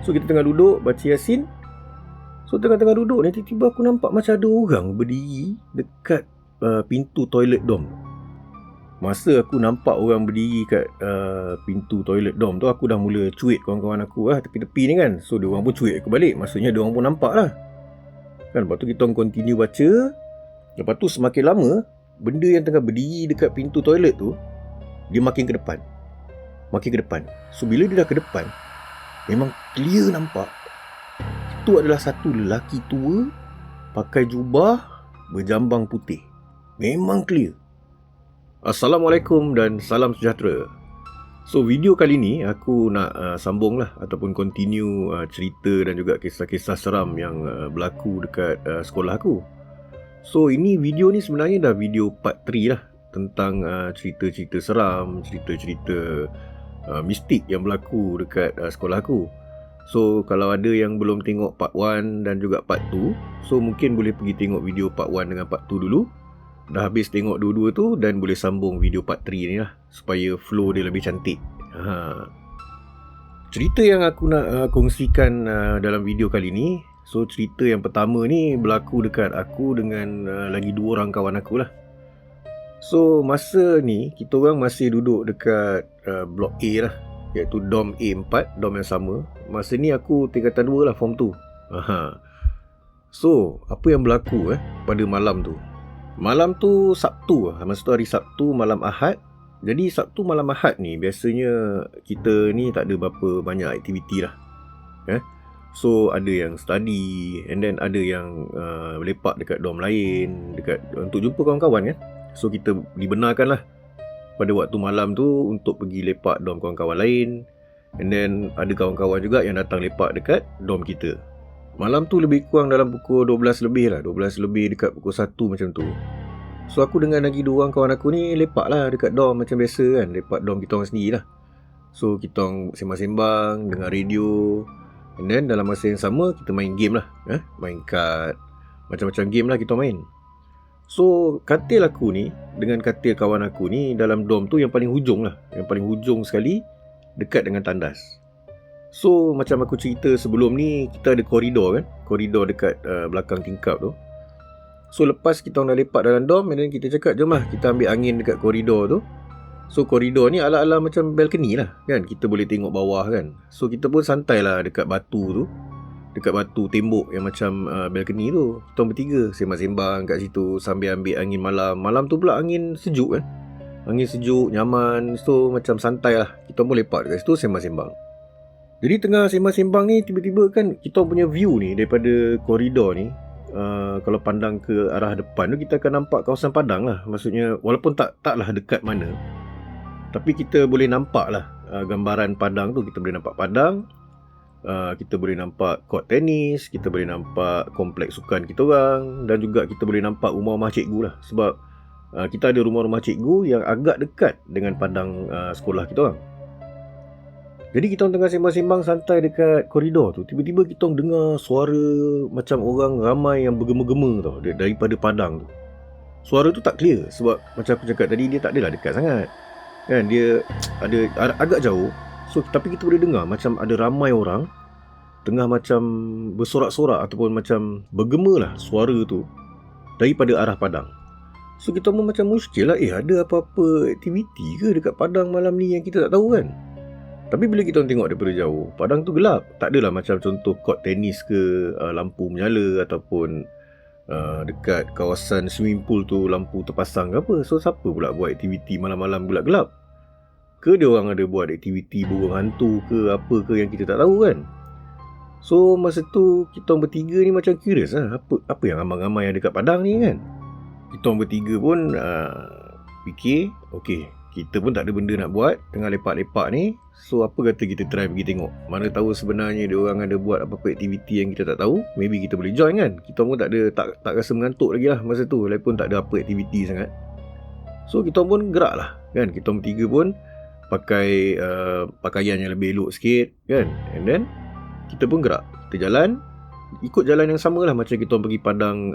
So kita tengah duduk baca Yasin. So tengah-tengah duduk ni tiba-tiba aku nampak macam ada orang berdiri dekat pintu toilet dom. Masa aku nampak orang berdiri kat pintu toilet dom tu, aku dah mula cuit kawan-kawan aku lah tepi-tepi ni kan. So diorang pun cuit aku balik. Maksudnya diorang pun nampak lah kan. Lepas tu kita continue baca. Lepas tu semakin lama, benda yang tengah berdiri dekat pintu toilet tu, dia makin ke depan. Makin ke depan. So bila dia dah ke depan, memang clear nampak itu adalah satu lelaki tua pakai jubah berjambang putih. Memang clear. Assalamualaikum dan salam sejahtera. So video kali ni aku nak sambung lah ataupun continue cerita dan juga kisah-kisah seram yang berlaku dekat sekolah aku. So ini video ni sebenarnya dah video part 3 lah, tentang cerita-cerita seram, cerita-cerita mistik yang berlaku dekat sekolah aku. So kalau ada yang belum tengok part 1 dan juga part 2, so mungkin boleh pergi tengok video part 1 dengan part 2 dulu. Dah habis tengok dua-dua tu dan boleh sambung video part 3 ni lah, supaya flow dia lebih cantik. Cerita yang aku nak kongsikan dalam video kali ni, so cerita yang pertama ni berlaku dekat aku dengan lagi 2 orang kawan aku lah. So masa ni kita orang masih duduk dekat blok A lah, iaitu Dom A4, Dom yang sama. Masa ni aku tingkatan 2 lah, form 2. So apa yang berlaku pada malam tu? Malam tu Sabtu lah. Masa tu hari Sabtu malam Ahad. Jadi Sabtu malam Ahad ni biasanya kita ni tak ada berapa banyak aktiviti lah. So ada yang study, and then ada yang lepak dekat dom lain, dekat untuk jumpa kawan-kawan kan. So kita dibenarkan lah pada waktu malam tu untuk pergi lepak dom kawan-kawan lain. And then ada kawan-kawan juga yang datang lepak dekat dom kita. Malam tu lebih kurang dalam pukul 12 lebih lah, 12 lebih dekat pukul 1 macam tu. So aku dengan lagi 2 orang kawan aku ni lepak lah dekat dom macam biasa kan. Lepak dom kita orang sendiri lah. So kita orang sembang-sembang, dengar radio. And then dalam masa yang sama kita main game lah, main kad, macam-macam game lah kita main. So katil aku ni dengan katil kawan aku ni dalam dom tu yang paling hujung lah, yang paling hujung sekali, dekat dengan tandas. So macam aku cerita sebelum ni, kita ada koridor kan, koridor dekat belakang tingkap tu. So lepas kita orang dah lepak dalam dom, and then kita cakap jom lah kita ambil angin dekat koridor tu. So koridor ni ala-ala macam balcony lah kan, kita boleh tengok bawah kan. So kita pun santai lah dekat batu tu, dekat batu tembok yang macam balcony tu. Kita orang bertiga sembang-sembang kat situ sambil ambil angin malam. Malam tu pula angin sejuk kan, angin sejuk, nyaman. So macam santai lah, kita pun lepak dekat situ sembang-sembang. Jadi tengah sembang-sembang ni, tiba-tiba kan kita punya view ni daripada koridor ni, kalau pandang ke arah depan tu, kita akan nampak kawasan padang lah. Maksudnya walaupun taklah dekat mana, tapi kita boleh nampak lah gambaran padang tu. Kita boleh nampak padang, kita boleh nampak court tenis, kita boleh nampak kompleks sukan kita orang, dan juga kita boleh nampak rumah-rumah cikgu lah. Sebab kita ada rumah-rumah cikgu yang agak dekat dengan padang sekolah kita orang. Jadi kita tengah sembang-sembang santai dekat koridor tu, tiba-tiba kita dengar suara macam orang ramai yang bergema-gema tau, daripada padang tu. Suara tu tak clear sebab macam aku cakap tadi, dia tak adalah dekat sangat kan, dia ada agak jauh. So tapi kita boleh dengar macam ada ramai orang tengah macam bersorak-sorak ataupun macam bergema lah suara tu daripada arah padang. So kita pun macam muskil lah, ada apa-apa aktiviti ke dekat padang malam ni yang kita tak tahu kan. Tapi bila kita tengok daripada jauh, padang tu gelap. Tak adalah macam contoh court tenis ke, lampu menyala, ataupun dekat kawasan swimming pool tu lampu terpasang ke apa. So siapa pula buat aktiviti malam-malam gelap-gelap? Ke dia orang ada buat aktiviti burung hantu ke apa ke yang kita tak tahu kan. So masa tu kita orang bertiga ni macam curious lah, apa yang ramai-ramai yang dekat padang ni kan. Kita orang bertiga pun fikir, okey, kita pun tak ada benda nak buat tengah lepak-lepak ni. So apa kata kita try pergi tengok. Mana tahu sebenarnya dia orang ada buat apa-apa aktiviti yang kita tak tahu. Maybe kita boleh join kan. Kita pun tak rasa mengantuk lagi lah masa tu, lagi pun tak ada apa aktiviti sangat. So kita pun gerak lah kan. Kita bertiga pun pakai pakaian yang lebih elok sikit kan. And then kita pun gerak, kita jalan, ikut jalan yang sama lah macam kita pergi padang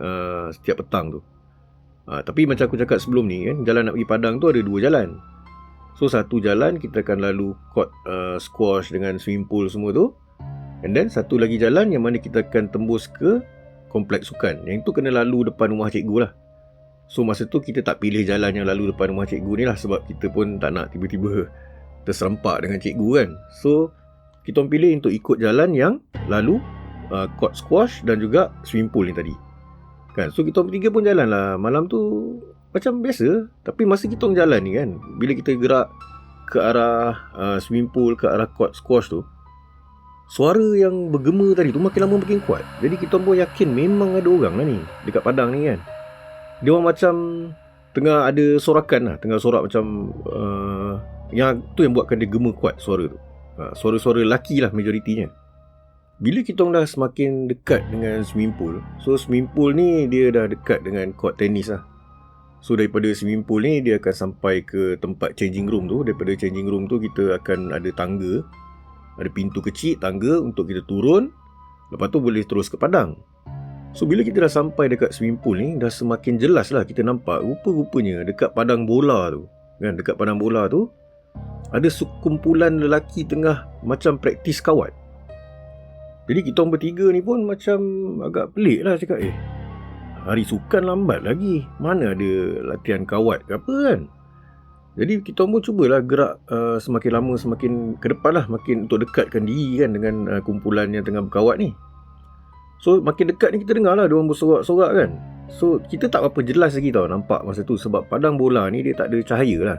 setiap petang tu. Tapi macam aku cakap sebelum ni kan, jalan nak pergi padang tu ada 2 jalan. So satu jalan kita akan lalu court squash dengan swimming pool semua tu. And then satu lagi jalan yang mana kita akan tembus ke kompleks sukan. Yang itu kena lalu depan rumah cikgu lah. So masa tu kita tak pilih jalan yang lalu depan rumah cikgu ni lah, sebab kita pun tak nak tiba-tiba terserempak dengan cikgu kan. So kita orang pilih untuk ikut jalan yang lalu court squash dan juga swimming pool ni tadi kan. So kita orang bertiga pun jalan lah malam tu macam biasa. Tapi masa kita orang jalan ni kan, bila kita gerak ke arah swimming pool, ke arah court squash tu, suara yang bergema tadi tu makin lama makin kuat. Jadi kita pun yakin memang ada orang lah ni dekat padang ni kan. Dia orang macam tengah ada sorakan lah, tengah sorak macam yang tu yang buatkan dia gema kuat suara tu. Suara-suara lelaki lah majoritinya. Bila kita orang dah semakin dekat dengan swimming pool, so swimming pool ni dia dah dekat dengan court tenis lah. So daripada swimming pool ni dia akan sampai ke tempat changing room tu. Daripada changing room tu kita akan ada tangga, ada pintu kecil tangga untuk kita turun. Lepas tu boleh terus ke padang. So bila kita dah sampai dekat swimming pool ni, dah semakin jelas lah kita nampak rupa-rupanya dekat padang bola tu kan, dekat padang bola tu ada sekumpulan lelaki tengah macam praktis kawat. Jadi kita orang bertiga ni pun macam agak pelik lah, cakap hari sukan lambat lagi, mana ada latihan kawat ke apa kan. Jadi kita pun cubalah gerak semakin lama semakin ke depan lah, makin untuk dekatkan diri kan dengan kumpulan yang tengah berkawat ni. So makin dekat ni kita dengar lah diorang bersorak-sorak kan. So kita tak apa jelas lagi tau nampak masa tu, sebab padang bola ni dia tak ada cahaya lah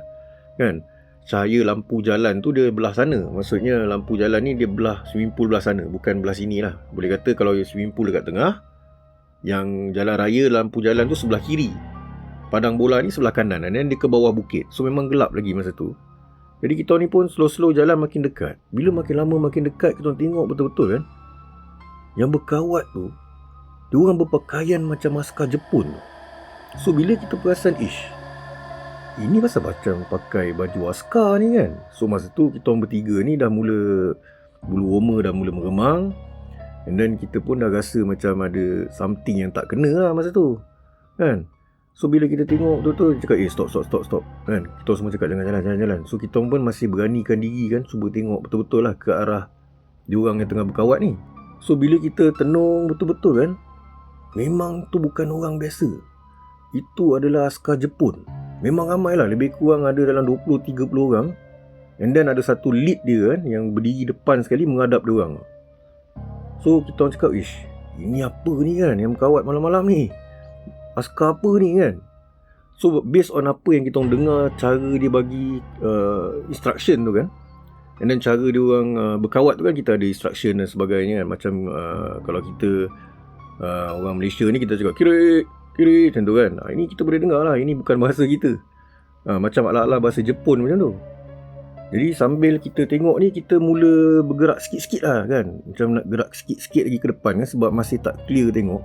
kan. Cahaya lampu jalan tu dia belah sana. Maksudnya lampu jalan ni dia belah swimming pool belah sana, bukan belah sini lah. Boleh kata kalau swimming pool dekat tengah, yang jalan raya lampu jalan tu sebelah kiri, padang bola ni sebelah kanan, dan dia ke bawah bukit. So memang gelap lagi masa tu. Jadi kita ni pun slow-slow jalan makin dekat. Bila makin lama makin dekat, kita tengok betul-betul kan, yang berkawat tu diorang berpakaian macam askar Jepun. So bila kita perasan, ini pasal macam pakai baju askar ni kan. So masa tu kita orang bertiga ni dah mula, bulu roma dah mula meremang. And then kita pun dah rasa macam ada something yang tak kena lah masa tu kan. So bila kita tengok tu cakap stop kan. Kita semua cakap jangan jalan. So kita pun masih beranikan diri kan, cuba tengok betul-betul lah ke arah diorang yang tengah berkawat ni. So bila kita tenung betul-betul kan, memang tu bukan orang biasa. Itu adalah askar Jepun. Memang ramai lah, lebih kurang ada dalam 20-30 orang. And then ada satu lead dia kan, yang berdiri depan sekali menghadap diorang. So kita orang cakap, ini apa ni kan yang berkawat malam-malam ni? Askar apa ni kan? So based on apa yang kita orang dengar, cara dia bagi instruction tu kan, and then cara dia orang berkawat tu kan, kita ada instruction dan sebagainya kan. Macam kalau kita orang Malaysia ni kita cakap kiri macam tu kan. Ini kita boleh dengar lah, ini bukan bahasa kita. Macam ala-ala bahasa Jepun macam tu. Jadi sambil kita tengok ni, kita mula bergerak sikit-sikit lah kan, macam nak gerak sikit-sikit lagi ke depan kan, sebab masih tak clear tengok.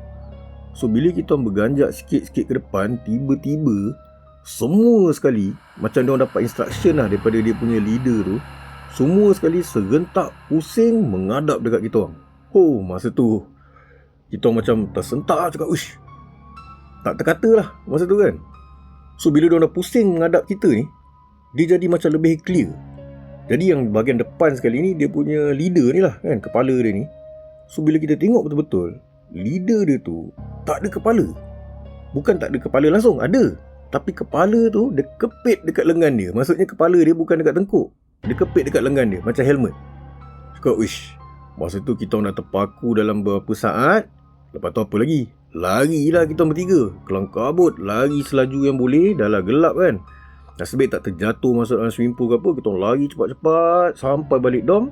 So bila kita berganjak sikit-sikit ke depan, tiba-tiba semua sekali macam dia orang dapat instruction lah daripada dia punya leader tu, semua sekali serentak pusing menghadap dekat kita orang. Masa tu kita macam tersentak, cakap tak terkata lah masa tu kan. So bila dia orang dah pusing menghadap kita ni, dia jadi macam lebih clear. Jadi yang bahagian depan sekali ni, dia punya leader ni lah kan, kepala dia ni. So bila kita tengok betul-betul, leader dia tu tak ada kepala. Bukan tak ada kepala langsung, ada. Tapi kepala tu dia kepit dekat lengan dia. Maksudnya kepala dia bukan dekat tengkuk, dia kepit dekat lengan dia macam helmet. Cakap masa tu kita nak terpaku dalam beberapa saat. Lepas tu apa lagi, larilah kita bertiga, kelang kabut, lari selaju yang boleh. Dah lah gelap kan, nasib tak terjatuh masuk dalam swimming pool ke apa. Kita lari cepat-cepat sampai balik dom.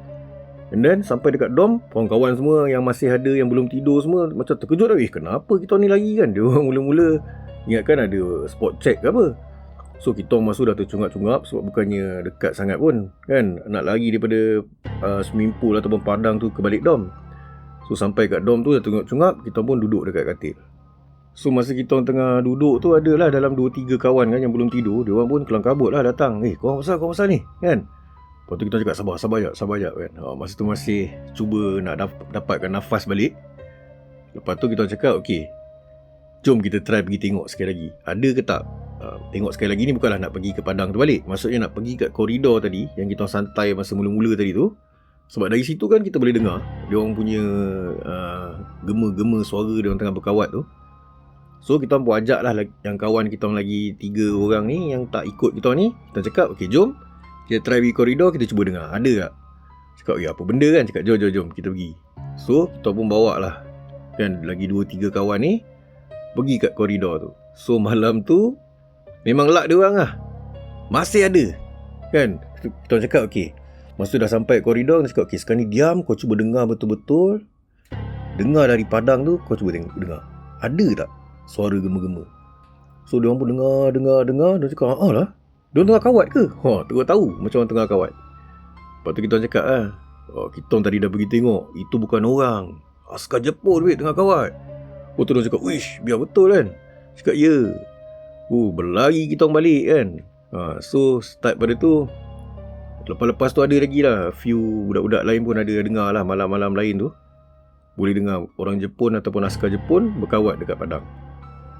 And then sampai dekat dom, kawan-kawan semua yang masih ada, yang belum tidur semua macam terkejut lah. Kenapa kita ni lari kan? Dia orang mula-mula ingatkan ada spot check ke apa. So kita masuk dah tercungap-cungap, sebab bukannya dekat sangat pun kan, nak lari daripada swimming pool ataupun padang tu ke balik dom. So sampai kat dom tu dah tengok-cungap, kita pun duduk dekat katil. So masa kita tengah duduk tu, adalah dalam 2-3 kawan kan yang belum tidur. Dia orang pun kelang kabut lah datang. Korang pasal ni kan. Lepas tu kita cakap sabar jap kan. Masa tu masih cuba nak dapatkan nafas balik. Lepas tu kita cakap jom kita try pergi tengok sekali lagi, ada ke tak. Tengok sekali lagi ni bukanlah nak pergi ke padang tu balik. Maksudnya nak pergi kat koridor tadi yang kita santai masa mula-mula tadi tu. Sebab dari situ kan kita boleh dengar dia orang punya gema-gema suara dia orang tengah berkawat tu. So kita pun ajak lah yang kawan kita orang lagi 3 orang ni yang tak ikut kita ni. Kita cakap, okay jom kita try pergi koridor, kita cuba dengar ada tak. Cakap, apa benda kan. Cakap, jom kita pergi. So kita pun bawa lah kan lagi 2-3 kawan ni pergi kat koridor tu. So malam tu memang luck dia orang lah, masih ada kan. Kita cakap, okay, masa dah sampai koridor, kita cakap, okay, sekarang ni diam, kau cuba dengar betul-betul. Dengar dari padang tu, kau cuba dengar ada tak suara gema-gema. So diorang pun dengar. Dia cakap, lah, diorang tengah kawat ke? Terus tahu macam orang tengah kawat. Lepas tu kita cakap lah, kita tadi dah pergi tengok, itu bukan orang, askar Jepun tengah kawat. Tu diorang cakap, wish, biar betul kan. Cakap, ya. Berlari kita orang balik kan. So start pada tu. Lepas tu ada lagi lah few budak-budak lain pun ada dengar lah malam-malam lain tu. Boleh dengar orang Jepun ataupun askar Jepun berkawat dekat padang.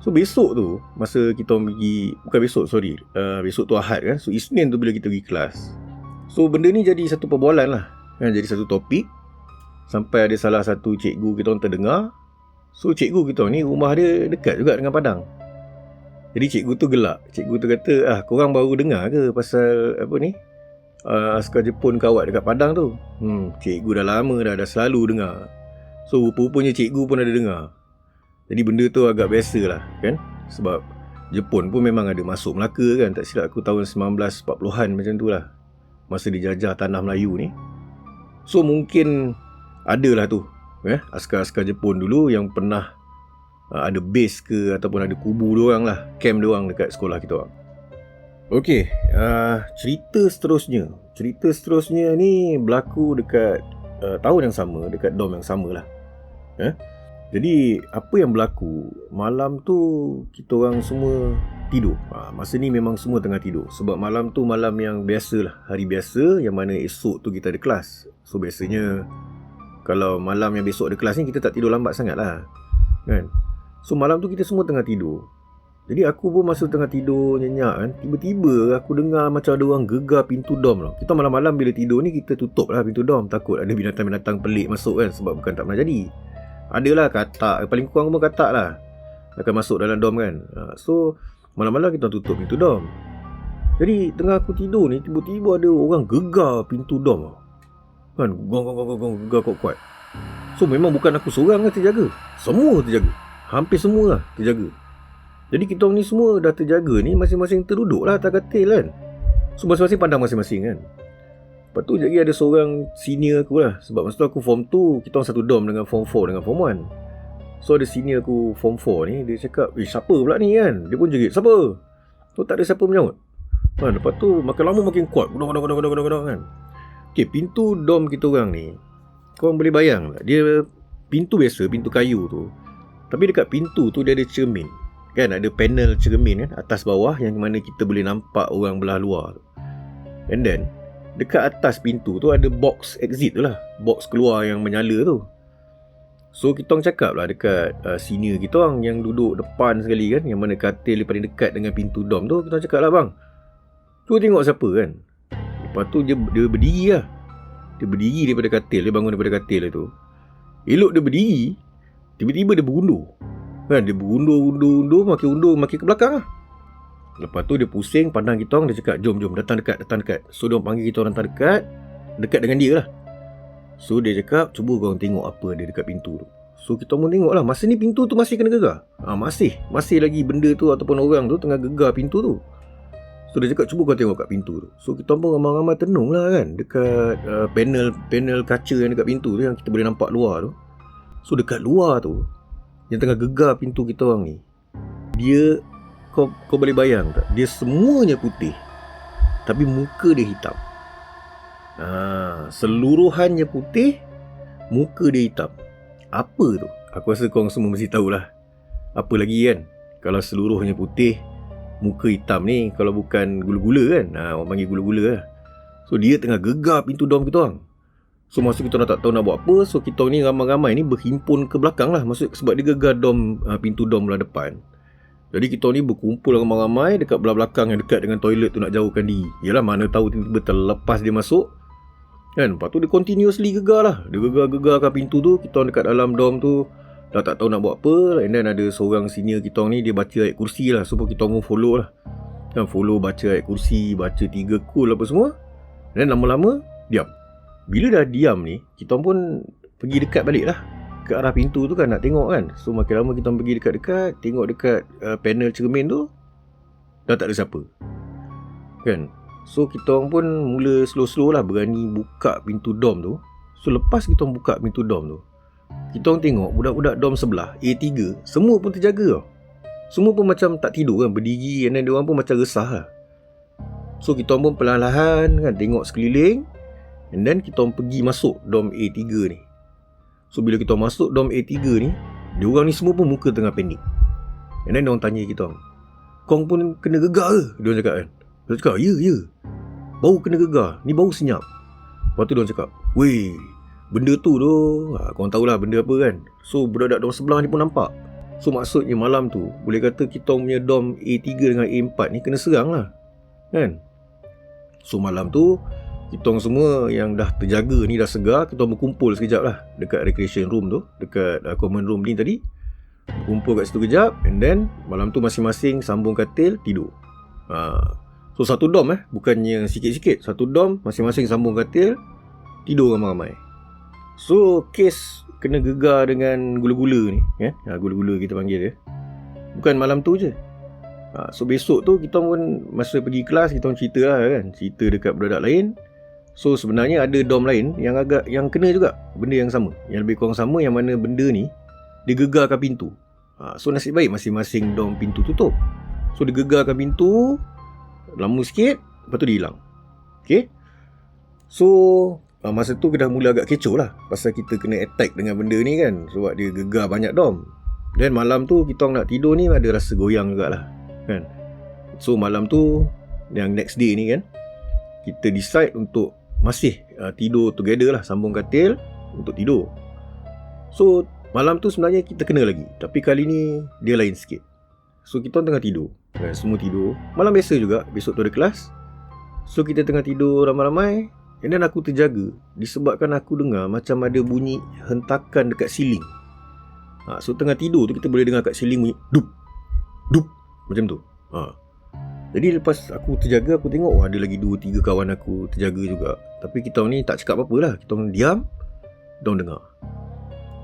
So besok tu masa kita pergi, bukan besok, sorry, besok tu Ahad kan. So Isnin tu bila kita pergi kelas, so benda ni jadi satu perbualan lah kan, jadi satu topik. Sampai ada salah satu cikgu kita orang terdengar. So cikgu kita ni rumah dia dekat juga dengan padang. Jadi cikgu tu gelak. Cikgu tu kata, korang baru dengar ke pasal apa ni, askar Jepun kawat dekat padang tu? Cikgu dah lama dah selalu dengar. So rupa-rupanya cikgu pun ada dengar. Jadi benda tu agak biasa lah kan. Sebab Jepun pun memang ada masuk Melaka kan. Tak silap aku tahun 1940-an macam tu lah, masa dijajah tanah Melayu ni. So mungkin adalah tu askar-askar Jepun dulu yang pernah ada base ke ataupun ada kubu diorang lah, camp diorang dekat sekolah kita orang. Okey, cerita seterusnya ni berlaku dekat tahun yang sama, dekat dom yang sama lah. Jadi apa yang berlaku malam tu, kita orang semua tidur. Masa ni memang semua tengah tidur. Sebab malam tu malam yang biasa lah, hari biasa, yang mana esok tu kita ada kelas. So biasanya kalau malam yang besok ada kelas ni, kita tak tidur lambat sangat lah kan. So malam tu kita semua tengah tidur. Jadi aku pun masa tengah tidur nyenyak kan, tiba-tiba aku dengar macam ada orang gegar pintu dom tau. Kita malam-malam bila tidur ni, kita tutup lah pintu dom, takut ada binatang-binatang pelik masuk kan. Sebab bukan tak pernah jadi. Adalah katak, paling kurang pun katak lah akan masuk dalam dom kan. So malam-malam kita tutup pintu dom. Jadi tengah aku tidur ni, tiba-tiba ada orang gegar pintu dom kan, gong gegar kuat-kuat. So memang bukan aku seorang lah terjaga, semua terjaga, hampir semua lah terjaga. Jadi kita ni semua dah terjaga ni, masing-masing terduduk lah atas katil kan. So masing-masing pandang masing-masing kan. Lepas tu jadi ada seorang senior aku lah. Sebab masa tu aku form 2, kita orang satu dom dengan form 4 dengan form 1. So ada senior aku form 4 ni, dia cakap, siapa pula ni kan. Dia pun jerit, siapa? Tu tak ada siapa menyahut kan. Lepas tu makin lama makin kuat, gedang kan. Okay, pintu dom kita orang ni, korang boleh bayang tak? Dia pintu biasa, pintu kayu tu, tapi dekat pintu tu dia ada cermin kan, ada panel cermin kan, atas bawah, yang mana kita boleh nampak orang belah luar tu. And then dekat atas pintu tu ada box exit tu lah, box keluar yang menyala tu. So kita orang cakap lah dekat senior kita orang yang duduk depan sekali kan, yang mana katil paling dekat dengan pintu dom tu. Kita orang cakap lah, bang, cuba tengok siapa kan. Lepas tu dia berdiri lah. Dia berdiri daripada katil, dia bangun daripada katil tu. Elok dia berdiri, tiba-tiba dia berundur kan. Dia berundur, makin ke belakang lah. Lepas tu dia pusing, pandang kita orang, dia cakap, jom datang dekat. So dia panggil kita orang datang dekat dengan dia lah. So dia cakap, cuba korang tengok apa ada dekat pintu tu. So kita pun tengok lah. Masa ni pintu tu masih kena gegar. Masih lagi benda tu ataupun orang tu tengah gegar pintu tu. So dia cakap, cuba kau tengok kat pintu tu. So kita pun ramai-ramai tenung lah kan, dekat panel kaca yang dekat pintu tu, yang kita boleh nampak luar tu. So dekat luar tu, yang tengah gegar pintu kita orang ni, dia, kau boleh bayang tak, dia semuanya putih, tapi muka dia hitam. Seluruhannya putih, muka dia hitam. Apa tu? Aku rasa korang semua mesti tahulah apa lagi kan. Kalau seluruhnya putih, muka hitam ni, kalau bukan gula-gula kan, orang panggil gula-gula lah. So dia tengah gegar pintu dom kita orang. So masa kita tak tahu nak buat apa, so kita ni ramai-ramai ni berhimpun ke belakang lah. Maksud sebab dia gegar dom, pintu dom belah depan. Jadi kita ni berkumpul ramai-ramai dekat belah belakang yang dekat dengan toilet tu, nak jauhkan diri. Yalah, mana tahu tiba-tiba terlepas dia masuk Kan, lepas tu dia continuously gegar lah. Dia gegar-gegarkan pintu tu. Kita orang dekat dalam dorm tu dah tak tahu nak buat apa. And then ada seorang senior kita orang ni, dia baca ayat kursi lah. So kita orang pun follow lah. Kan, follow baca ayat kursi, baca 3 kul apa semua. And then lama-lama diam. Bila dah diam ni, kita orang pun pergi dekat balik lah ke arah pintu tu kan, nak tengok kan. So makin lama kita orang pergi dekat-dekat, tengok dekat panel cermin tu, dah tak ada siapa. Kan. So kita orang pun mula slow-slow lah berani buka pintu dorm tu. So lepas kita orang buka pintu dorm tu, kita orang tengok budak-budak dorm sebelah A3 semua pun terjaga tau. Semua pun macam tak tidur kan, berdiri. And then diorang pun macam resah lah. So kita orang pun perlahan-lahan kan tengok sekeliling. And then kita orang pergi masuk dorm A3 ni. So bila kita masuk dorm A3 ni, diorang ni semua pun muka tengah panik. And then diorang tanya kita orang, "Kong pun kena gegar ke?" Diorang cakap kan. Dia cakap, ya. Bau kena gegar. Ni bau senyap. Lepas tu dia cakap, "Weh, benda tu korang tahulah benda apa kan." So budak-budak dorm sebelah ni pun nampak. So maksudnya malam tu, boleh kata kita punya dorm A3 dengan A4 ni kena serang lah. Kan? So malam tu, kita orang semua yang dah terjaga ni dah segar. Kita orang berkumpul sekejap lah dekat recreation room tu, dekat common room ni tadi. Berkumpul kat situ kejap. And then malam tu masing-masing sambung katil, tidur. So satu dorm bukannya sikit-sikit. Satu dorm masing-masing sambung katil, tidur ramai-ramai. So kes kena gegar dengan gula-gula ni, gula-gula kita panggil dia, bukan malam tu je. So besok tu kita pun masa pergi kelas, kita orang cerita lah kan, cerita dekat budak lain. So sebenarnya ada dorm lain yang kena juga benda yang sama, yang lebih kurang sama, yang mana benda ni dia gegarkan pintu. So nasib baik masing-masing dorm pintu tutup. So dia gegarkan pintu lama sikit, lepas tu dia hilang. Okay. So masa tu dah mula agak kecoh lah, pasal kita kena attack dengan benda ni kan, sebab dia gegar banyak dorm. Dan malam tu kita orang nak tidur ni ada rasa goyang jugalah kan. So malam tu, yang next day ni kan, kita decide untuk masih tidur together lah, sambung katil untuk tidur. So malam tu sebenarnya kita kena lagi, tapi kali ni dia lain sikit. So kita tengah tidur kan, semua tidur. Malam biasa juga, besok tu ada kelas. So kita tengah tidur ramai-ramai. And then aku terjaga disebabkan aku dengar macam ada bunyi hentakan dekat siling. So tengah tidur tu kita boleh dengar kat siling bunyi dup, dup, macam tu. Jadi lepas aku terjaga, aku tengok ada lagi 2-3 kawan aku terjaga juga. Tapi kita ni tak cakap apa-apa lah. Kita orang diam, kita orang dengar.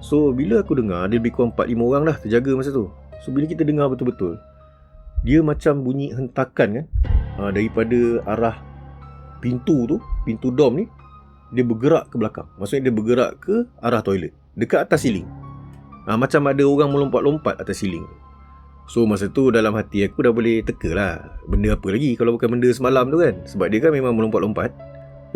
So bila aku dengar, ada lebih kurang 4-5 orang dah terjaga masa tu. So bila kita dengar betul-betul, dia macam bunyi hentakan kan, daripada arah pintu tu, pintu dorm ni, dia bergerak ke belakang. Maksudnya dia bergerak ke arah toilet, dekat atas siling. Macam ada orang melompat-lompat atas siling. So masa tu dalam hati aku dah boleh teka lah, benda apa lagi kalau bukan benda semalam tu kan. Sebab dia kan memang melompat-lompat.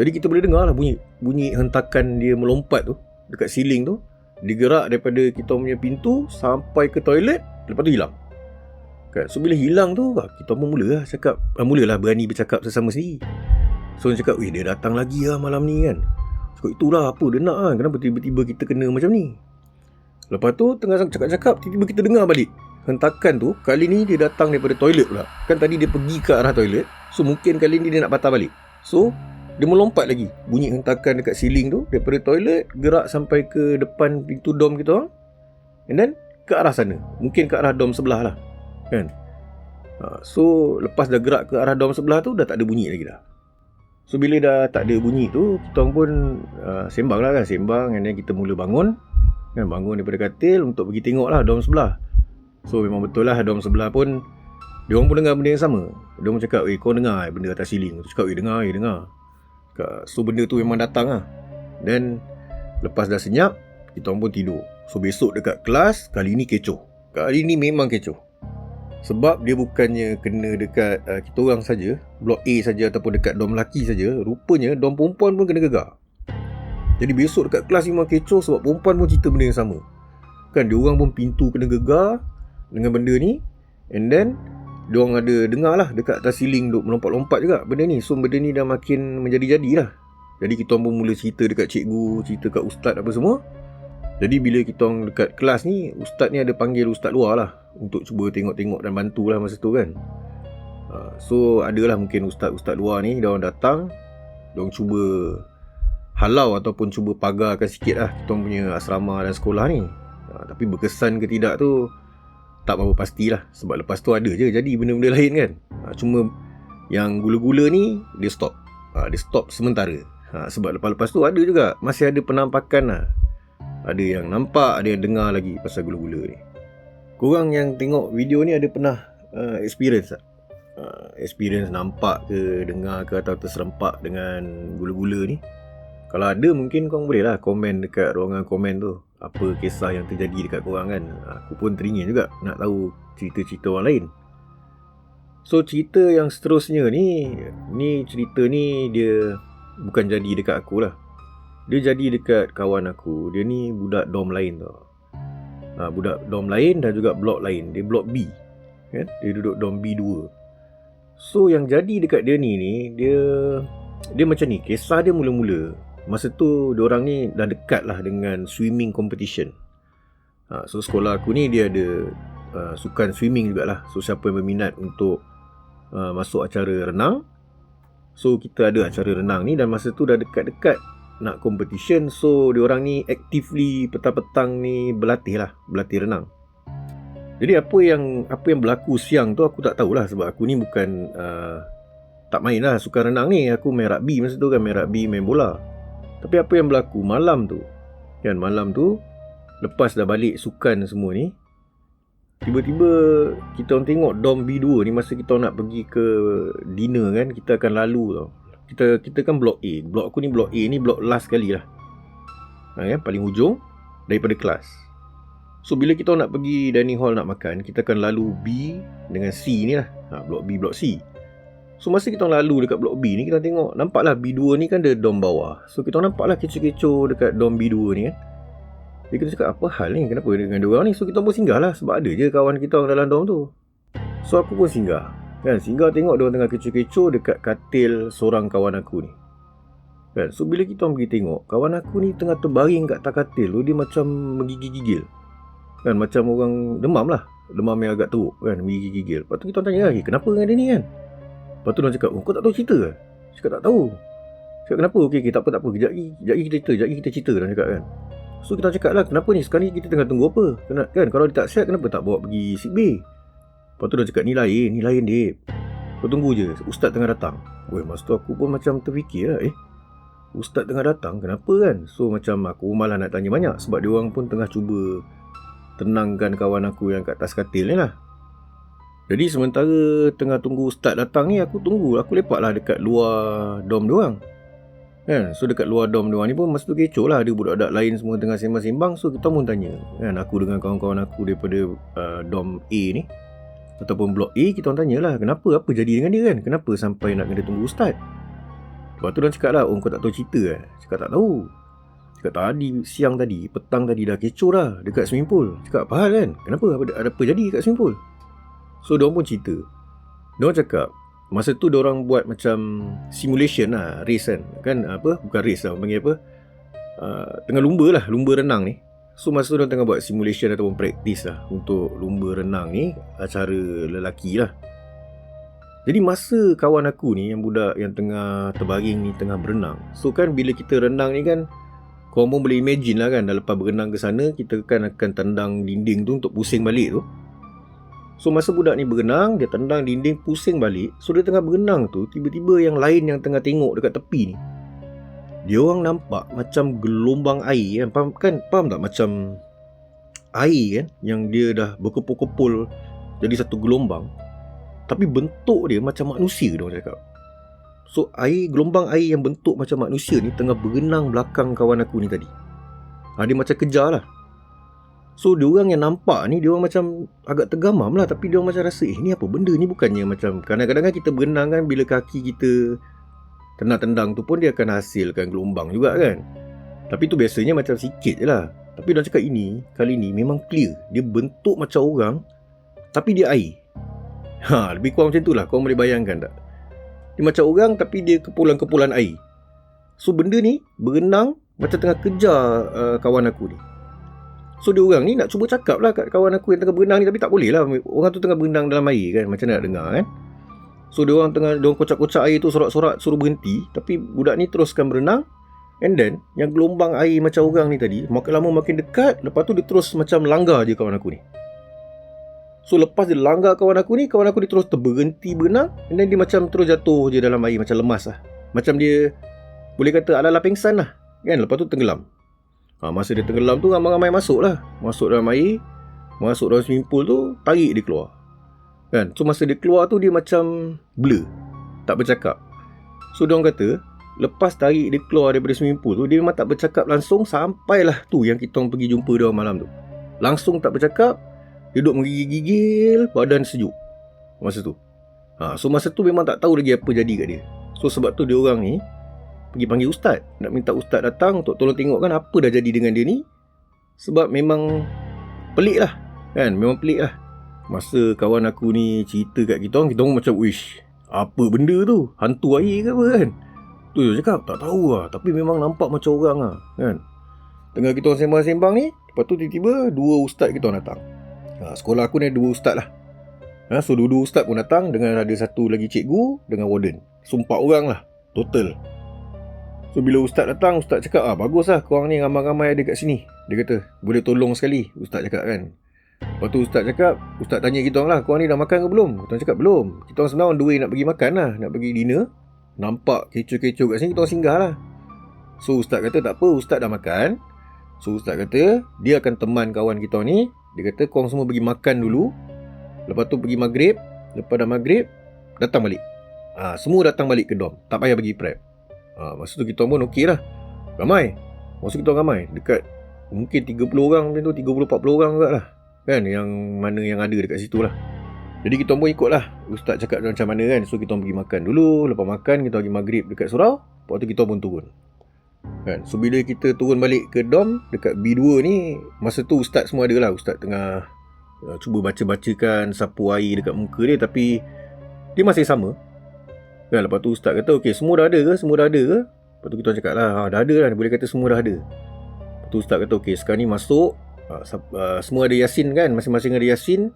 Jadi kita boleh dengar lah bunyi hentakan dia melompat tu dekat siling tu. Dia gerak daripada kita punya pintu sampai ke toilet, lepas tu hilang kan. So bila hilang tu, kita pun mulalah berani bercakap sesama sendiri. So dia cakap, dia datang lagi lah malam ni kan. Cakap, itulah apa dia nak kan, kenapa tiba-tiba kita kena macam ni. Lepas tu tengah cakap-cakap, tiba-tiba kita dengar balik hentakan tu. Kali ni dia datang daripada toilet pula. Kan tadi dia pergi ke arah toilet, so mungkin kali ni dia nak patah balik. So dia melompat lagi, bunyi hentakan dekat siling tu, daripada toilet gerak sampai ke depan pintu dorm kita orang. And then ke arah sana, mungkin ke arah dorm sebelah lah kan. So lepas dah gerak ke arah dorm sebelah tu, dah tak ada bunyi lagi dah. So bila dah tak ada bunyi tu, kita orang pun sembang lah kan, and then kita mula bangun kan, bangun daripada katil untuk pergi tengok lah dorm sebelah. So memang betul lah, dorm sebelah pun dia orang pun dengar benda yang sama. Dia orang cakap, kau dengar benda atas siling? Aku cakap, dengar. So benda tu memang datang lah. Dan lepas dah senyap, kita orang pun tidur. So besok dekat kelas, kali ni kecoh. Kali ni memang kecoh. Sebab dia bukannya kena dekat kita orang saja, blok A saja ataupun dekat dorm lelaki saja. Rupanya dorm perempuan pun kena gegar. Jadi besok dekat kelas memang kecoh, sebab perempuan pun cerita benda yang sama kan. Dia orang pun pintu kena gegar dengan benda ni. And then dia orang ada dengar lah dekat atas siling duk melompat-lompat juga benda ni. So benda ni dah makin menjadi-jadi lah. Jadi kita orang pun mula cerita dekat cikgu, cerita kat ustaz apa semua. Jadi bila kita orang dekat kelas ni, ustaz ni ada panggil ustaz luar lah untuk cuba tengok-tengok dan bantu lah masa tu kan. So adalah mungkin ustaz-ustaz luar ni, dia orang datang, dia orang cuba halau ataupun cuba pagarkan sikit lah kita punya asrama dan sekolah ni. Tapi berkesan ke tidak tu tak berapa pastilah, sebab lepas tu ada je jadi benda-benda lain kan. Cuma yang gula-gula ni dia stop. Dia stop sementara. Sebab lepas-lepas tu ada juga masih ada penampakan lah. Ada yang nampak, ada yang dengar lagi pasal gula-gula ni. Korang yang tengok video ni ada pernah experience tak? Experience nampak ke, dengar ke atau terserempak dengan gula-gula ni? Kalau ada mungkin korang boleh lah komen dekat ruangan komen tu. Apa kisah yang terjadi dekat korang kan. Aku pun teringin juga nak tahu cerita-cerita orang lain. So cerita yang seterusnya ni cerita ni dia bukan jadi dekat aku lah. Dia jadi dekat kawan aku. Dia ni budak dorm lain tau. Budak dorm lain dan juga blok lain. Dia blok B kan? Dia duduk dorm B2. So yang jadi dekat dia ni dia macam ni. Kisah dia mula-mula masa tu diorang ni dah dekat lah dengan swimming competition. So sekolah aku ni dia ada sukan swimming jugalah. So siapa yang berminat untuk masuk acara renang, so kita ada acara renang ni. Dan masa tu dah dekat-dekat nak competition. So diorang ni actively petang-petang ni berlatih renang. Jadi apa yang berlaku siang tu aku tak tahulah, sebab aku ni bukan tak main lah sukan renang ni. Aku main rugby masa tu kan, main rugby, main bola. Tapi apa yang berlaku malam tu lepas dah balik sukan semua ni, tiba-tiba kita orang tengok dorm B2 ni, masa kita nak pergi ke dinner kan, kita akan lalu tau. Kita kan blok A. Blok aku ni blok A ni blok last sekali lah. Paling hujung daripada kelas. So bila kita nak pergi dining hall nak makan, kita akan lalu B dengan C ni lah. Blok B, blok C. So masa kita lalu dekat blok B ni, kita tengok nampaklah B2 ni kan ada dorm bawah. So kita nampaklah kecoh-kecoh dekat dorm B2 ni kan. Jadi kita cakap apa hal ni, kenapa dengan diorang ni. So kita pun singgah lah, sebab ada je kawan kita orang dalam dorm tu. So aku pun singgah kan, singgah tengok diorang tengah kecoh-kecoh dekat katil seorang kawan aku ni kan. So bila kita pergi tengok, kawan aku ni tengah terbaring kat atas katil tu, dia macam menggigil-gigil kan, macam orang demam lah, demam yang agak teruk kan, menggigil-gigil. Lepas tu kita tanya lagi, kenapa dengan dia ni kan. Lepas tu dia cakap, kau tak tahu cerita ke? Cakap tak tahu. Cakap kenapa? Okey, tak apa. Kejap lagi kita cerita dah cakap kan. So kita cakap lah, kenapa ni? Sekarang ni kita tengah tunggu apa? Kan? Kalau dia tak siap, kenapa tak bawa pergi sick bay? Lepas tu dia cakap, ni lain Dip. Kau tunggu je, Ustaz tengah datang. Masa tu aku pun macam terfikir lah, Ustaz tengah datang, kenapa kan? So macam aku malah nak tanya banyak, sebab dia orang pun tengah cuba tenangkan kawan aku yang kat atas katil ni lah. Jadi sementara tengah tunggu Ustaz datang ni, aku lepak lah dekat luar dorm diorang kan. So dekat luar dorm diorang ni pun masa tu kecoh lah, ada budak-budak lain semua tengah sembang-sembang. So kita pun tanya kan, aku dengan kawan-kawan aku daripada dorm A ni ataupun blok A, kita orang tanyalah, apa jadi dengan dia kan, kenapa sampai nak kena tunggu Ustaz. Lepas tu dia cakap lah, kau tak tahu cerita kan? Cakap tak tahu. Cakap petang tadi dah kecoh dah dekat swimming pool. Cakap apa hal kan, kenapa, ada apa jadi dekat swimming pool. So diorang pun cerita. Diorang cakap masa tu diorang buat macam simulation lah, race kan bukan race lah, panggil apa, tengah lumba renang ni. So masa tu diorang tengah buat simulation ataupun practice lah untuk lumba renang ni, acara lelaki lah. Jadi masa kawan aku ni, yang budak yang tengah terbaring ni tengah berenang. So kan bila kita renang ni kan, korang pun boleh imagine lah kan, dah lepas berenang ke sana, kita kan akan tendang dinding tu untuk pusing balik tu. So masa budak ni berenang, dia tendang dinding, pusing balik. So dia tengah berenang tu, tiba-tiba yang lain yang tengah tengok dekat tepi ni, dia orang nampak macam gelombang air kan. Faham tak? Macam air kan, yang dia dah berkepul-kepul jadi satu gelombang, tapi bentuk dia macam manusia, dia orang cakap. So gelombang air yang bentuk macam manusia ni tengah berenang belakang kawan aku ni tadi. Dia macam kejar lah. So diorang yang nampak ni, diorang macam agak tergamam lah. Tapi diorang macam rasa, ni apa benda ni, bukannya macam kadang-kadang kan kita berenang kan, bila kaki kita tendang tu pun dia akan hasilkan gelombang juga kan. Tapi tu biasanya macam sikit je lah. Tapi diorang cakap kali ni memang clear. Dia bentuk macam orang, tapi dia air. Lebih kurang macam tu lah, korang boleh bayangkan tak? Dia macam orang tapi dia kepulan-kepulan air. So benda ni berenang macam tengah kejar kawan aku ni. So dia orang ni nak cuba cakap lah kat kawan aku yang tengah berenang ni, tapi tak boleh lah. Orang tu tengah berenang dalam air kan, macam mana nak dengar kan. So dia orang kocak-kocak air tu, sorak-sorak suruh berhenti. Tapi budak ni teruskan berenang. And then yang gelombang air macam orang ni tadi, makin lama makin dekat. Lepas tu dia terus macam langgar je kawan aku ni. So lepas dia langgar kawan aku ni dia terus terberhenti berenang. And then dia macam terus jatuh je dalam air, macam lemas lah. Macam dia boleh kata ala-ala pengsan lah kan. Lepas tu tenggelam. Masa dia tenggelam tu ramai-ramai masuk lah. Masuk dalam air, masuk dalam swimming pool tu, tarik dia keluar kan. So masa dia keluar tu dia macam blur, tak bercakap. So diorang kata lepas tarik dia keluar daripada swimming pool tu, dia memang tak bercakap langsung sampailah tu yang kita orang pergi jumpa dia malam tu. Langsung tak bercakap. Dia duduk menggigil-gigil, badan sejuk masa tu. So masa tu memang tak tahu lagi apa jadi kat dia. So sebab tu dia orang ni pergi panggil ustaz, nak minta ustaz datang untuk tolong tengokkan apa dah jadi dengan dia ni. Sebab memang pelik lah kan, memang pelik lah. Masa kawan aku ni cerita kat kita orang macam, wish, apa benda tu? Hantu air ke apa kan? Tu dia cakap, tak tahu lah, tapi memang nampak macam orang lah kan. Tengah kita orang sembang-sembang ni, lepas tu tiba-tiba dua ustaz kita orang datang. Sekolah aku ni ada dua ustaz lah. So dua-dua ustaz pun datang, dengan ada satu lagi cikgu dengan warden. So 4 orang lah total. So bila ustaz datang, ustaz cakap, bagus lah korang ni ramai-ramai ada kat sini. Dia kata, boleh tolong sekali, ustaz cakap kan. Lepas tu ustaz cakap, ustaz tanya kita orang lah, korang ni dah makan ke belum? Kita orang cakap belum. Kita orang sebenarnya on the way nak pergi makan lah, nak pergi dinner. Nampak kecoh-kecoh kat sini, kita orang singgah lah. So ustaz kata tak apa, ustaz dah makan. So ustaz kata dia akan teman kawan kita ni. Dia kata korang semua pergi makan dulu, lepas tu pergi maghrib. Lepas dah maghrib, datang balik. Semua datang balik ke dorm, tak payah pergi prep. Masa tu kita pun okey lah. Ramai. Masa kita ramai, dekat mungkin 30 orang macam tu, 30-40 orang juga lah kan, yang mana yang ada dekat situ lah. Jadi kita pun ikut lah ustaz cakap macam mana kan. So kita pergi makan dulu. Lepas makan kita pergi maghrib dekat surau. Lepas tu kita pun turun kan. So bila kita turun balik ke dorm dekat B2 ni, masa tu ustaz semua ada lah. Ustaz tengah cuba baca-bacakan, sapu air dekat muka dia, tapi dia masih sama kan. Lepas tu ustaz kata, okey, semua dah ada ke? Semua dah ada ke? Lepas tu kita cakap lah, dah ada lah. Boleh kata semua dah ada. Lepas tu ustaz kata, okey, sekarang ni masuk. Semua ada yasin kan, masing-masing ada yasin.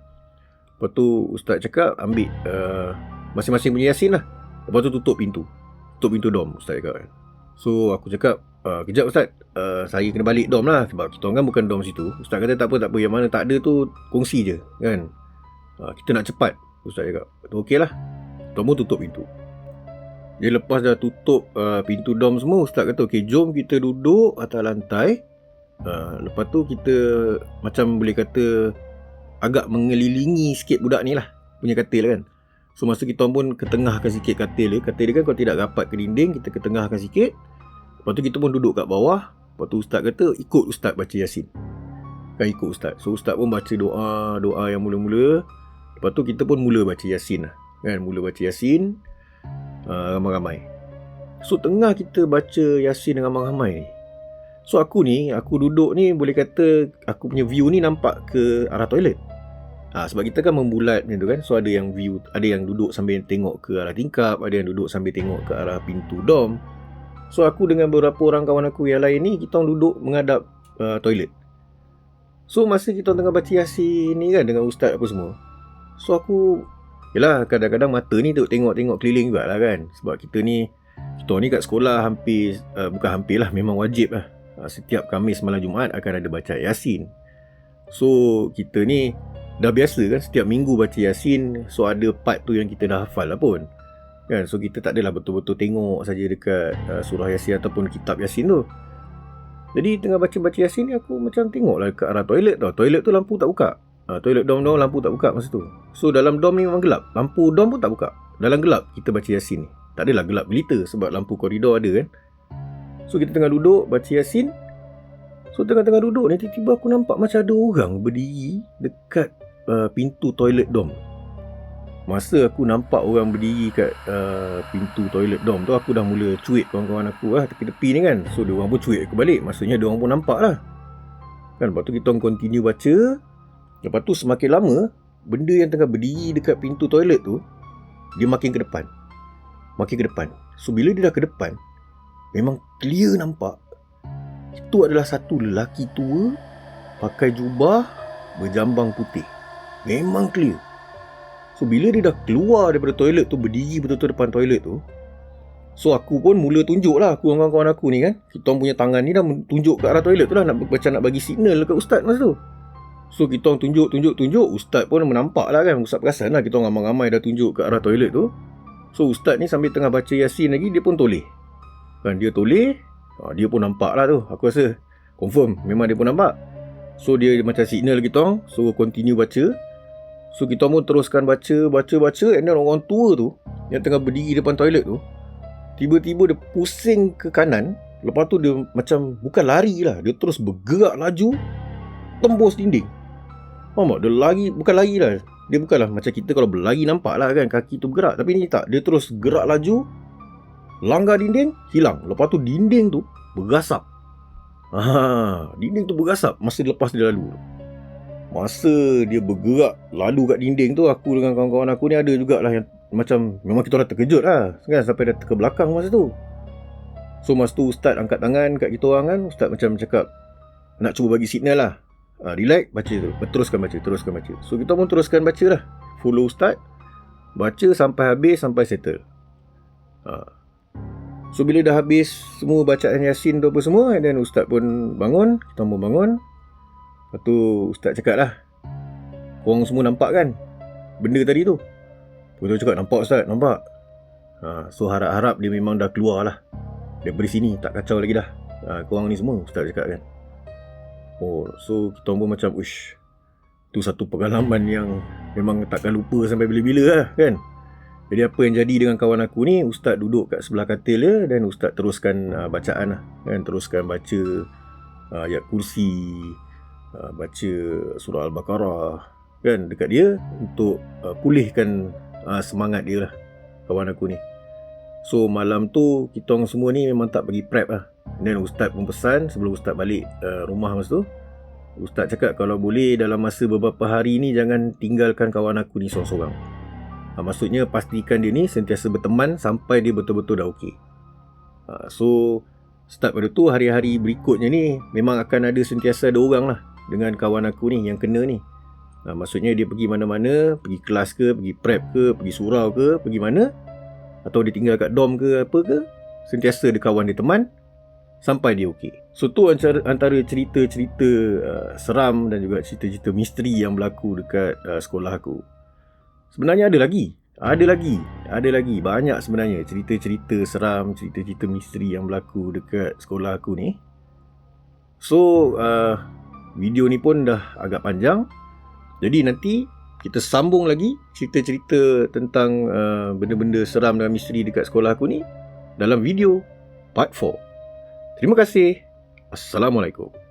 Lepas tu ustaz cakap, ambil masing-masing punya yasin lah. Lepas tu tutup pintu dorm, ustaz cakap kan. So aku cakap, kejap ustaz, saya kena balik dorm lah, sebab kita orang kan bukan dorm situ. Ustaz kata tak apa, yang mana tak ada tu kongsi je kan. Kita nak cepat, ustaz cakap. Okey lah. Kita pun tutup pintu. Dia lepas dah tutup pintu dorm semua, ustaz kata, okey, jom kita duduk atas lantai. Lepas tu kita macam boleh kata agak mengelilingi sikit budak ni lah punya katil kan. So masa kita pun ketengahkan sikit katil dia kan kalau tidak rapat ke dinding, kita ketengahkan sikit. Lepas tu kita pun duduk kat bawah. Lepas tu ustaz kata, ikut ustaz baca yasin kan, ikut ustaz. So ustaz pun baca doa yang mula-mula. Lepas tu kita pun mula baca yasin lah kan, mula baca yasin ramai-ramai. So tengah kita baca yasin ramai-ramai ni, so aku duduk ni, boleh kata aku punya view ni nampak ke arah toilet. Sebab kita kan membulat macam tu kan. So ada yang view, ada yang duduk sambil tengok ke arah tingkap, ada yang duduk sambil tengok ke arah pintu dorm. So aku dengan beberapa orang kawan aku yang lain ni, kita orang duduk menghadap toilet. So masa kita tengah baca yasin ni kan dengan ustaz apa semua, so aku, yelah, kadang-kadang mata ni tengok-tengok keliling juga lah kan. Sebab kita ni kat sekolah hampir, bukan hampir lah, memang wajib lah. Setiap Khamis malam Jumaat akan ada baca yasin. So kita ni dah biasa kan, setiap minggu baca yasin. So ada part tu yang kita dah hafal lah pun kan. So kita tak adalah betul-betul tengok saja dekat surah yasin ataupun kitab yasin tu. Jadi tengah baca-baca yasin ni, aku macam tengok lah ke arah toilet tau. Toilet tu lampu tak buka. Toilet dorm lampu tak buka masa tu. So dalam dorm ni memang gelap, lampu dorm pun tak buka. Dalam gelap kita baca yasin ni. Tak adalah gelap gelita sebab lampu koridor ada kan. So kita tengah duduk baca yasin. So tengah-tengah duduk ni, tiba-tiba aku nampak macam ada orang berdiri dekat pintu toilet dorm. Masa aku nampak orang berdiri kat pintu toilet dorm tu, aku dah mula cuit kawan-kawan aku lah tepi-tepi ni kan. So diorang pun cuit aku balik. Maksudnya diorang pun nampak lah kan. Lepas tu kita continue baca. Lepas tu semakin lama, benda yang tengah berdiri dekat pintu toilet tu, dia makin ke depan. So bila dia dah ke depan, memang clear nampak itu adalah satu lelaki tua pakai jubah berjambang putih. Memang clear. So bila dia dah keluar daripada toilet tu, berdiri betul-betul depan toilet tu, So aku pun mula tunjuk lah, aku dengan kawan-kawan aku ni kan, kita orang punya tangan ni dah tunjuk ke arah toilet tu lah, macam nak bagi signal dekat ustaz masa tu. So kita orang tunjuk, ustaz pun menampak lah kan, ustaz perasan lah kita orang ramai-ramai dah tunjuk ke arah toilet tu. So ustaz ni sambil tengah baca Yasin lagi, dia pun toleh kan, dia toleh, dia pun nampak lah tu, aku rasa confirm memang dia pun nampak. So dia macam signal kita orang, so continue baca. So kita pun teruskan baca, and then orang tua tu yang tengah berdiri depan toilet tu, tiba-tiba dia pusing ke kanan. Lepas tu dia macam bukan lari lah, dia terus bergerak laju, tembus dinding. Faham tak? Dia lari, bukan lari lah, dia bukanlah macam kita kalau berlari nampak lah kan kaki tu bergerak. Tapi ni tak, dia terus gerak laju, langgar dinding, hilang. Lepas tu dinding tu bergasap. Dinding tu bergasap masa lepas dia lalu. Masa dia bergerak lalu kat dinding tu, aku dengan kawan-kawan aku ni ada jugalah yang macam memang kita orang terkejut lah kan, sampai dah ke belakang masa tu. So masa tu ustaz angkat tangan kat kita orang kan, ustaz macam cakap nak cuba bagi signal lah, relax, baca tu, teruskan baca. So kita pun teruskan baca lah, follow ustaz, baca sampai habis, sampai settle. So bila dah habis semua bacaan Yasin tu apa semua, and then ustaz pun bangun, kita pun bangun. Lepas tu ustaz cakap lah, korang semua nampak kan benda tadi tu? Kita cakap nampak ustaz, nampak. So harap-harap dia memang dah keluar lah daripada sini, tak kacau lagi dah korang ni semua, ustaz cakap kan. So kita pun macam uish, tu satu pengalaman yang memang takkan lupa sampai bila-bila lah kan. Jadi apa yang jadi dengan kawan aku ni, ustaz duduk kat sebelah katil dia, dan ustaz teruskan bacaan lah kan, teruskan baca ayat kursi, baca surah Al-Baqarah kan dekat dia untuk pulihkan semangat dia lah, kawan aku ni. So malam tu kita orang semua ni memang tak pergi prep lah. Dan ustaz pun pesan sebelum ustaz balik rumah masa tu, ustaz cakap kalau boleh dalam masa beberapa hari ni jangan tinggalkan kawan aku ni sorang-sorang. Maksudnya pastikan dia ni sentiasa berteman sampai dia betul-betul dah okey. So start pada tu, hari-hari berikutnya ni memang akan ada sentiasa ada orang lah dengan kawan aku ni yang kena ni. Maksudnya dia pergi mana-mana, pergi kelas ke, pergi prep ke, pergi surau ke, pergi mana, atau dia tinggal kat dorm ke apa ke, sentiasa ada kawan dia teman sampai dia okey. So tu antara cerita-cerita seram dan juga cerita-cerita misteri yang berlaku dekat sekolah aku. Sebenarnya ada lagi banyak sebenarnya cerita-cerita seram, cerita-cerita misteri yang berlaku dekat sekolah aku ni. So video ni pun dah agak panjang, jadi nanti kita sambung lagi cerita-cerita tentang benda-benda seram dan misteri dekat sekolah aku ni dalam video part 4. Terima kasih. Assalamualaikum.